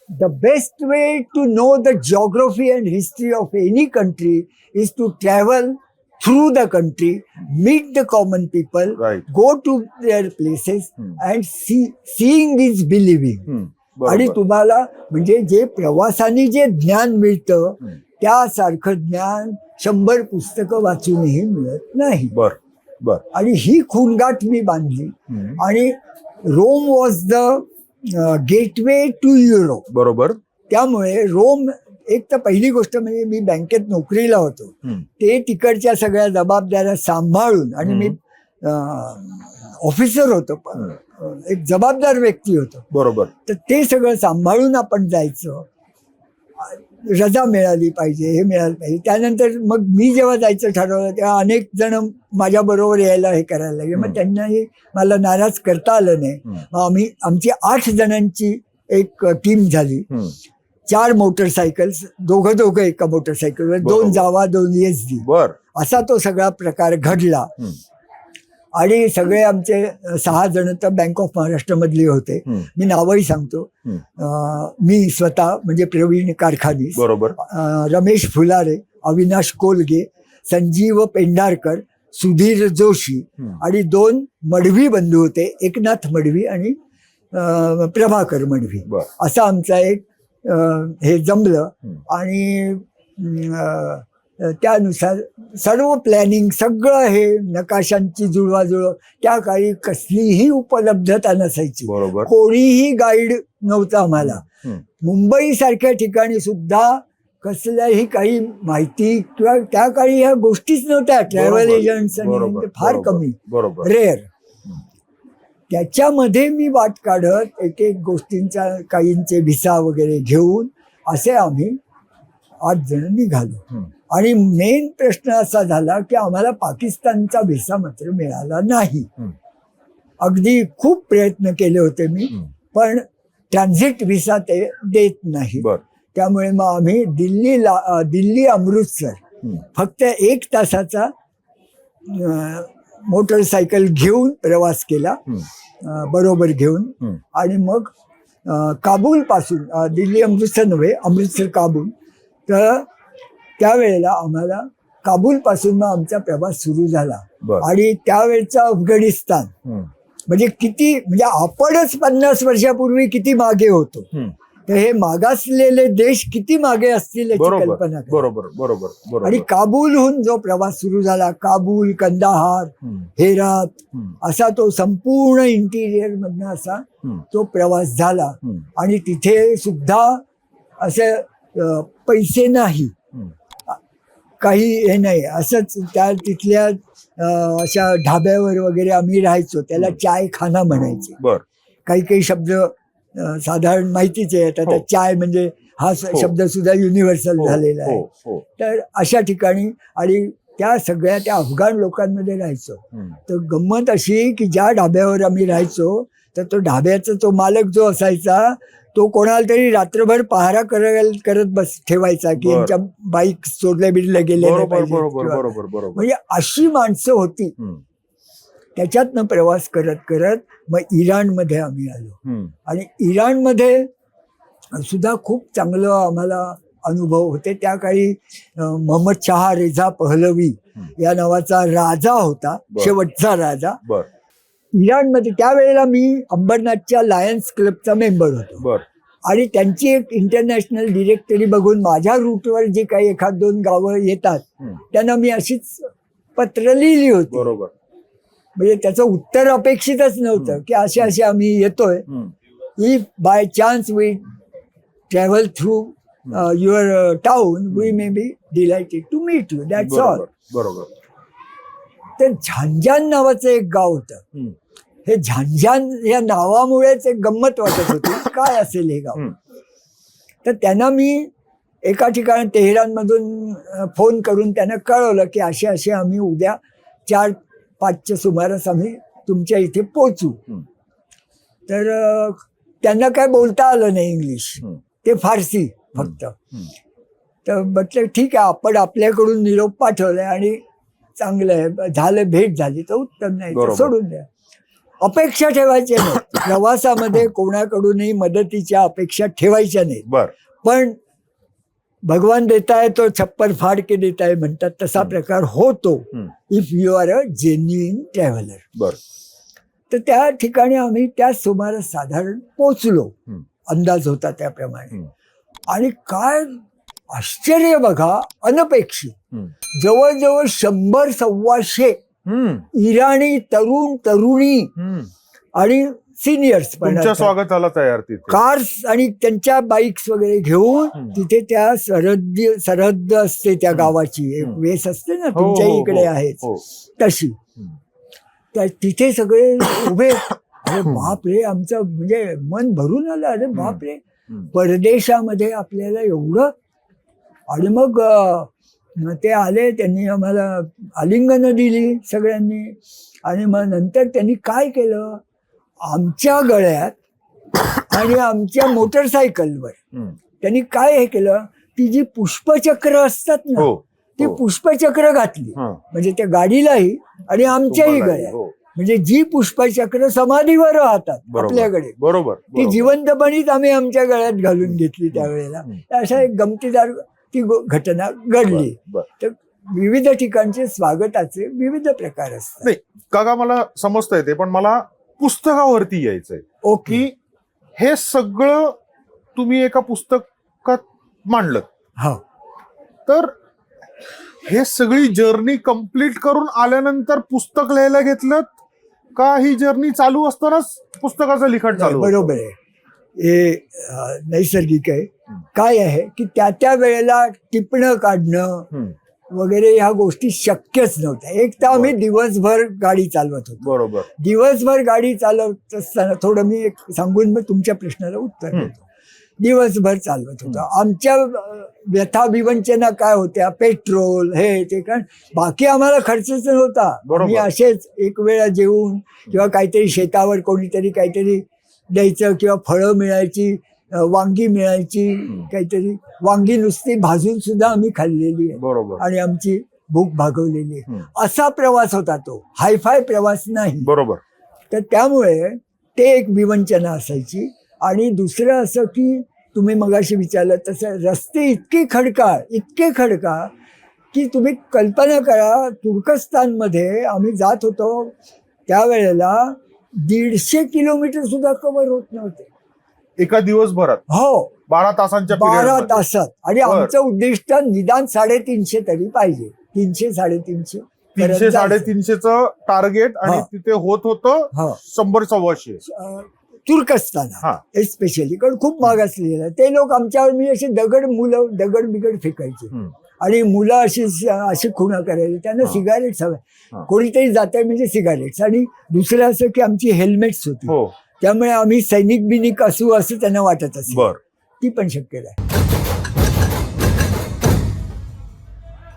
The best way to know the geography and history of any country is to travel through the country, meet the common people, Right. go to their places and seeing is believing. आणि बरोबर. तुम्हाला म्हणजे जे प्रवासाने जे ज्ञान मिळतं त्यासारखं ज्ञान 100 पुस्तकं वाचूनही मिळत नाही. बर बर. आणि ही खूणगाठ मी बांधली. आणि Rome was the gateway to Europe. बरोबर. त्यामुळे रोम एक तर पहिली गोष्ट म्हणजे मी बँकेत नोकरीला होतो, ते तिकडच्या सगळ्या जबाबदाऱ्या सांभाळून, आणि मी ऑफिसर होतो, एक जबाबदार व्यक्ती होतो. बरोबर. तर ते सगळं सांभाळून आपण जायचं. रजा मिळाली पाहिजे, हे मिळालं पाहिजे. त्यानंतर मग मी जेव्हा जायचं ठरवलं तेव्हा अनेक जण माझ्या बरोबर यायला हे करायला लागले. मग त्यांनाही मला नाराज करता आलं नाही. मग आमची 8 जणांची एक टीम झाली. 4 मोटरसायकल्स, दोघं एका मोटरसायकलवर, 2 जावा 2 एसडी, बर. असा तो सगळा प्रकार घडला. आणि सगळे आमचे 6 जण तर बँक ऑफ महाराष्ट्र मधले होते. मी नावही सांगतो. मी स्वतः म्हणजे प्रवीण कारखानीस, बरोबर. रमेश फुलारे, अविनाश कोलगे, संजीव पेंढारकर, सुधीर जोशी आणि 2 मडवी बंधू होते, एकनाथ मडवी आणि प्रभाकर मडवी. असा आमचा एक हे जमलं. आणि त्यानुसार सर्व प्लॅनिंग सगळं, हे नकाशांची जुळवाजुळव, त्या काळी कसलीही उपलब्धता नसायची. बरोबर. कोणीही गाईड नव्हतं आम्हाला. मुंबई सारख्या ठिकाणी सुद्धा कसल्याही काही माहिती किंवा त्या काळी ह्या गोष्टीच नव्हत्या. ट्रॅव्हल एजंट्स आणि फार कमी, रेअर. त्याच्यामध्ये मी वाट काढत एक एक गोष्टींचा, काहींचे व्हिसा वगैरे घेऊन असे आम्ही 8 जण निघालो. आणि मेन प्रश्न असा झाला की आम्हाला पाकिस्तानचा व्हिसा मात्र मिळाला नाही. अगदी खूप प्रयत्न केले होते मी, पण ट्रान्झिट व्हिसा ते देत नाही. त्यामुळे मग आम्ही दिल्ली अमृतसर फक्त 1 तासाचा मोटरसायकल घेऊन प्रवास केला, बरोबर घेऊन. आणि मग काबूल पासून, दिल्ली अमृतसर नव्हे, अमृतसर काबूल, तर त्यावेळेला आम्हाला काबूल पासून मग आमचा प्रवास सुरू झाला. आणि त्यावेळेचा अफगाणिस्तान म्हणजे किती, म्हणजे आपणच 50 वर्षापूर्वी किती मागे होतो, तर हे मागासलेले देश किती मागे असतील याची कल्पना करा. बरोबर बरोबर. आणि काबूलहून जो प्रवास सुरू झाला, काबूल, कंदाहार, हेरात, असा तो संपूर्ण इंटिरियर मधनं असा तो प्रवास झाला. आणि तिथे सुद्धा असे पैसे नाही, काही हे नाही, असंच त्या तिथल्या अशा ढाब्यावर वगैरे आम्ही राहायचो. त्याला चाय खाना म्हणायचे. काही शब्द साधारण माहितीच आहे. आता चाय म्हणजे हा शब्द सुद्धा युनिव्हर्सल झालेला आहे. तर अशा ठिकाणी आणि त्या सगळ्या त्या अफगाण लोकांमध्ये राहायचो. तर गंमत अशी की ज्या ढाब्यावर आम्ही राहायचो तर तो ढाब्याचा तो मालक जो असायचा तो कोणाला तरी रात्रभर पहारा करत ठेवायचा की यांच्या बाईक सोडल्या बिडल्या गेल्या नाही पाहिजे. म्हणजे अशी माणसं होती. त्याच्यातनं प्रवास करत करत मग इराणमध्ये आम्ही आलो. आणि इराणमध्ये सुद्धा खूप चांगलं आम्हाला अनुभव होते. त्या काळी मोहम्मद शाह रेझा पहलवी या नावाचा राजा होता, शेवटचा राजा. इराणमध्ये त्यावेळेला मी अंबरनाथच्या लायन्स क्लबचा मेंबर होतो. आणि त्यांची एक इंटरनॅशनल डिरेक्टरी बघून माझ्या रूटवर जे काही 1-2 गावं येतात त्यांना मी अशीच पत्र लिहिली होती. म्हणजे त्याचं उत्तर अपेक्षितच नव्हतं की असे आम्ही येतोय. If by chance we travel through your town we may be delighted to meet you, that's all. तर झांजान नावाचं एक गाव होतं. हे झांजान या नावामुळेच एक गंमत वाटत होती, काय असेल हे गाव. तर त्यांना मी एका ठिकाणी तेहरानमधून फोन करून त्यांना कळवलं की असे आम्ही उद्या 4-5च्या सुमारास आम्ही तुमच्या इथे पोचू. तर त्यांना काय बोलता आलं नाही इंग्लिश, ते फारसी फक्त. तर म्हटलं ठीक आहे, आपण आपल्याकडून निरोप पाठवलाय आणि चांगलं आहे, झालं, भेट झाली तर उत्तम, नाही तर सोडून द्या. अपेक्षा ठेवायच्या नाही. प्रवासामध्ये कोणाकडूनही मदतीच्या अपेक्षा ठेवायच्या नाहीत. बर पण भगवान देताय तो छप्पर फाड के देताय म्हणतात, तसा प्रकार होतो if you are a genuine traveller. बर तर त्या ठिकाणी आम्ही त्या सुमारास साधारण पोचलो, अंदाज होता त्याप्रमाणे. आणि काय आश्चर्य बघा, अनपेक्षित जवळजवळ 100-125 इराणी तरुण तरुणी आणि सिनियर्स पण तुमच्या स्वागताला तयार तिथे. कार्स आणि त्यांच्या बाईक्स वगैरे घेऊन तिथे त्या सरहद्द असते त्या गावाची, एक वेस असते ना, तुमच्या इकडे आहे तशी. तिथे सगळे उभे. अरे बाप रे, आमचं म्हणजे मन भरून आलं. अरे बाप रे, परदेशामध्ये आपल्याला एवढं. आणि मग ते आले, त्यांनी आम्हाला आलिंगनं दिली सगळ्यांनी. आणि मग नंतर त्यांनी काय केलं, आमच्या गळ्यात आणि आमच्या मोटरसायकलवर त्यांनी काय हे केलं, ती जी पुष्पचक्र असतात ना, ती पुष्पचक्र घातली. म्हणजे त्या गाडीलाही आणि आमच्याही गळ्यात. म्हणजे जी पुष्पचक्र समाधीवर राहतात आपल्याकडे, बरोबर, ती जिवंतपणीच आम्ही आमच्या गळ्यात घालून घेतली त्यावेळेला. अशा एक गमतीदार ती घटना घडली. तर विविध ठिकाणचे स्वागताचे विविध प्रकार असतात. नाही काका, मला समजता येते, पण मला पुस्तकावरती यायचंय. ओके. की हे सगळं तुम्ही एका पुस्तकात मांडलं, हो. तर हे सगळी जर्नी कंप्लीट करून आल्यानंतर पुस्तक लिहायला घेतलं का ही जर्नी चालू असतानाच पुस्तकाचं लिखाण चालू? बरोबर आहे, हे नैसर्गिक आहे. काय आहे की त्या वेळेला टिपणं काढणं वगैरे ह्या गोष्टी शक्यच नव्हत्या. एक तर आम्ही दिवसभर गाडी चालवत होतो. बरोबर. दिवसभर गाडी चालवत असताना थोडं मी एक सांगून मग तुमच्या प्रश्नाला उत्तर देतो. दिवसभर चालवत होतो. आमच्या व्यथा विवंचना काय होत्या, पेट्रोल हे ते, कारण बाकी आम्हाला खर्चच नव्हता. मी असेच एक वेळा जेवून किंवा काहीतरी शेतावर कोणीतरी काहीतरी द्यायचं किंवा फळं मिळायची, वांगी मिळायची, काहीतरी वांगी नुसती भाजून सुद्धा आम्ही खाल्लेली आहे. बरोबर. आणि आमची भूक भागवलेली आहे. असा प्रवास होता तो, हायफाय प्रवास नाही. बरोबर. तर त्यामुळे ते एक विवंचना असायची. आणि दुसरं असं की तुम्ही मगाशी विचारलं तसं, रस्ते इतके खडकाळ की तुम्ही कल्पना करा, तुर्कस्तानमध्ये आम्ही जात होतो त्यावेळेला 150 किलोमीटर सुद्धा कव्हर होत नव्हते एका दिवसभरात. हो, 12 तासांच्या 12 तासात. आणि आमचं उद्दिष्ट निदान 350 तरी पाहिजे. 300-350 300-350चं टार्गेट. आणि तिथे होत होतं 100-125. तुर्कस्तान एस्पेशली, कारण खूप माग असलेलं. ते लोक आमच्यावर मी असे दगड बिगड फेकायचे. आणि मुलं अशी खुणा करायची. त्यांना सिगारेट्स हव्या, कोणीतरी जात आहे म्हणजे सिगारेट्स. आणि दुसरं असं की आमची हेल्मेट्स होती, त्यामुळे आम्ही सैनिक बिनिक असू असं त्यांना वाटत असेल. ती पण शक्य नाही.